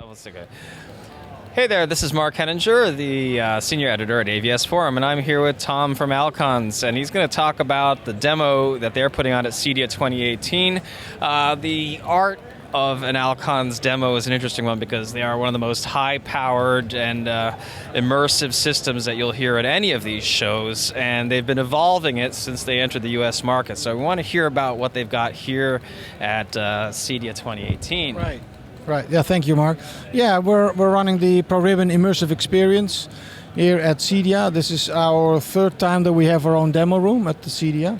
Oh, that's okay. Hey there, this is Mark Henninger, the senior editor at AVS Forum, and I'm here with Tom from Alcons, and he's going to talk about the demo that they're putting on at CEDIA 2018. The art of an Alcons demo is an interesting one because they are one of the most high-powered and immersive systems that you'll hear at any of these shows, and they've been evolving it since they entered the U.S. market. So we want to hear about what they've got here at CEDIA 2018. Right. Yeah. Thank you, Mark. Yeah, we're running the ProRibbon immersive experience here at CEDIA. This is our third time that we have our own demo room at the CEDIA.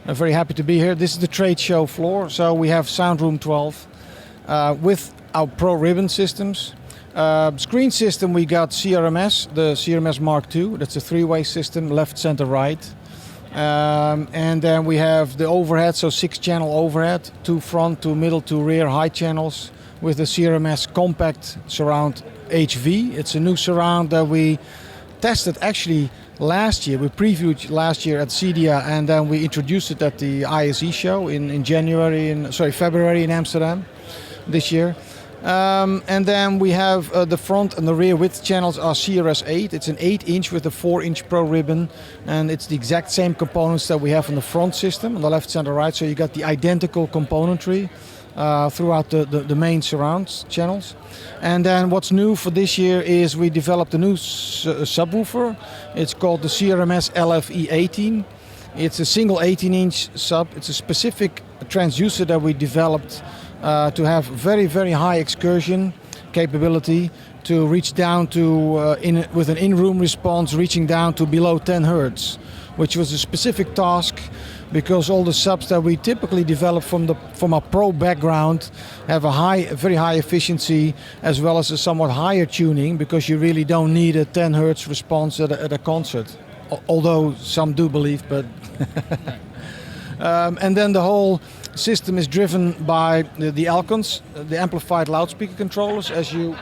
I'm very happy to be here. This is the trade show floor, so we have Sound Room 12 with our ProRibbon systems. Screen system, we got CRMS, the CRMS Mark II. That's a three-way system, left, center, right. And then we have the overhead, so 6-channel overhead, 2 front, 2 middle, 2 rear, high channels, with the CRMS Compact Surround HV. It's a new surround that we tested actually last year. We previewed last year at CEDIA, and then we introduced it at the ISE show in February in Amsterdam this year. And then we have the front and the rear width channels are CRS8. It's an 8-inch with a 4-inch ProRibbon, and it's the exact same components that we have on the front system, on the left, center, right. So you got the identical componentry throughout the main surround channels. And then what's new for this year is we developed a new subwoofer. It's called the CRMS LFE18. It's a single 18-inch sub. It's a specific transducer that we developed to have very, very high excursion capability to reach down to, with an in-room response, reaching down to below 10 hertz, which was a specific task because all the subs that we typically develop from a pro background have a very high efficiency as well as a somewhat higher tuning, because you really don't need a 10 hertz response at a concert, although some do believe, but and then the whole system is driven by the Alcons, the amplified loudspeaker controllers, as you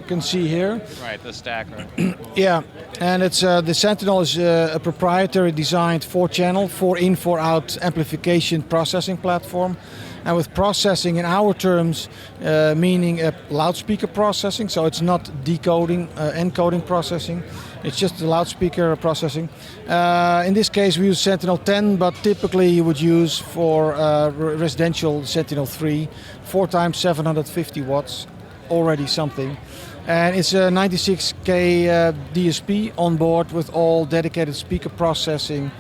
can see here. Right, the stacker. Yeah, and it's the Sentinel is a proprietary designed 4-channel, 4-in, 4-out amplification processing platform. And with processing in our terms, meaning loudspeaker processing, so it's not decoding, encoding processing. It's just the loudspeaker processing. In this case, we use Sentinel 10, but typically you would use for residential Sentinel 3, 4 times 750 watts, already something. And it's a 96K DSP on board with all dedicated speaker processing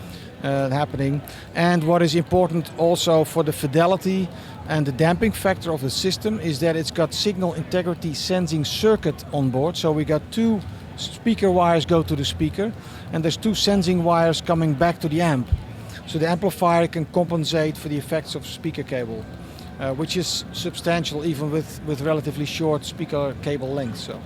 happening. And what is important also for the fidelity and the damping factor of the system is that it's got signal integrity sensing circuit on board. So we got 2 speaker wires go to the speaker, and there's 2 sensing wires coming back to the amp. So the amplifier can compensate for the effects of speaker cable, which is substantial even with relatively short speaker cable length. So.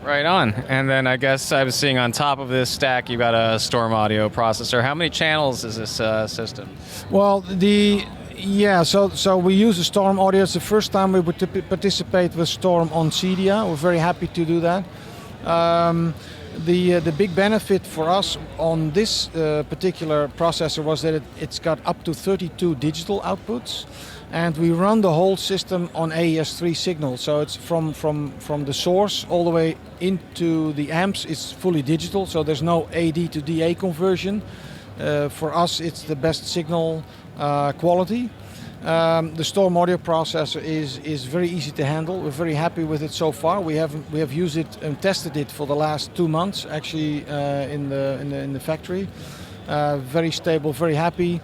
Right on. And then I guess I was seeing on top of this stack you've got a Storm audio processor. How many channels is this system? Well, so we use the Storm audio. It's the first time we would participate with Storm on CEDIA. We're very happy to do that. The big benefit for us on this particular processor was that it's got up to 32 digital outputs, and we run the whole system on AES-3 signals. So it's from the source all the way into the amps. It's fully digital, so there's no AD to DA conversion. For us, it's the best signal quality. The Storm audio processor is very easy to handle. We're very happy with it so far. We have used it and tested it for the last 2 months, actually, in the factory. Very stable, very happy,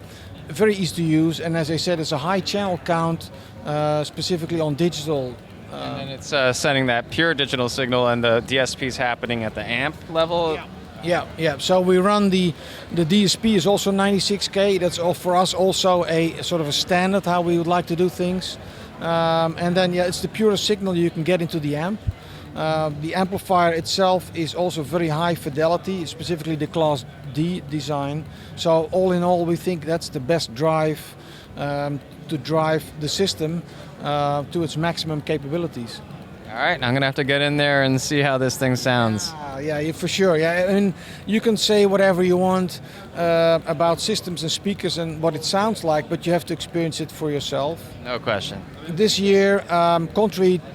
very easy to use. And as I said, it's a high channel count, specifically on digital. And then it's sending that pure digital signal, and the DSP is happening at the amp level. Yeah. So we run the DSP is also 96K. That's all for us also a sort of a standard how we would like to do things. And then it's the purest signal you can get into the amp. The amplifier itself is also very high fidelity, specifically the Class D design. So all in all, we think that's the best drive to drive the system to its maximum capabilities. All right, I'm going to have to get in there and see how this thing sounds. Yeah, for sure. Yeah, I mean, you can say whatever you want about systems and speakers and what it sounds like, but you have to experience it for yourself. No question. This year,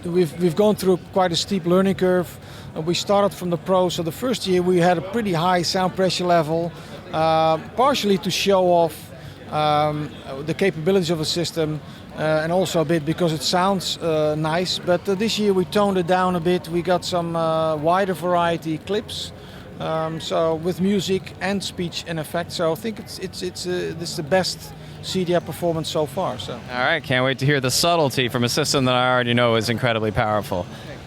we've gone through quite a steep learning curve. We started from the Pro, so the first year we had a pretty high sound pressure level, partially to show off the capabilities of a system, and also a bit because it sounds nice. But this year we toned it down a bit. We got some wider variety clips, so with music and speech and effects. So I think this is the best CEDIA performance so far. So. All right, can't wait to hear the subtlety from a system that I already know is incredibly powerful.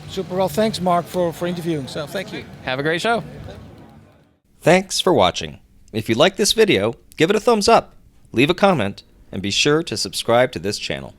Super. Well, thanks, Mark, for interviewing. So thank you. Have a great show. Thanks for watching. If you like this video, give it a thumbs up, leave a comment, and be sure to subscribe to this channel.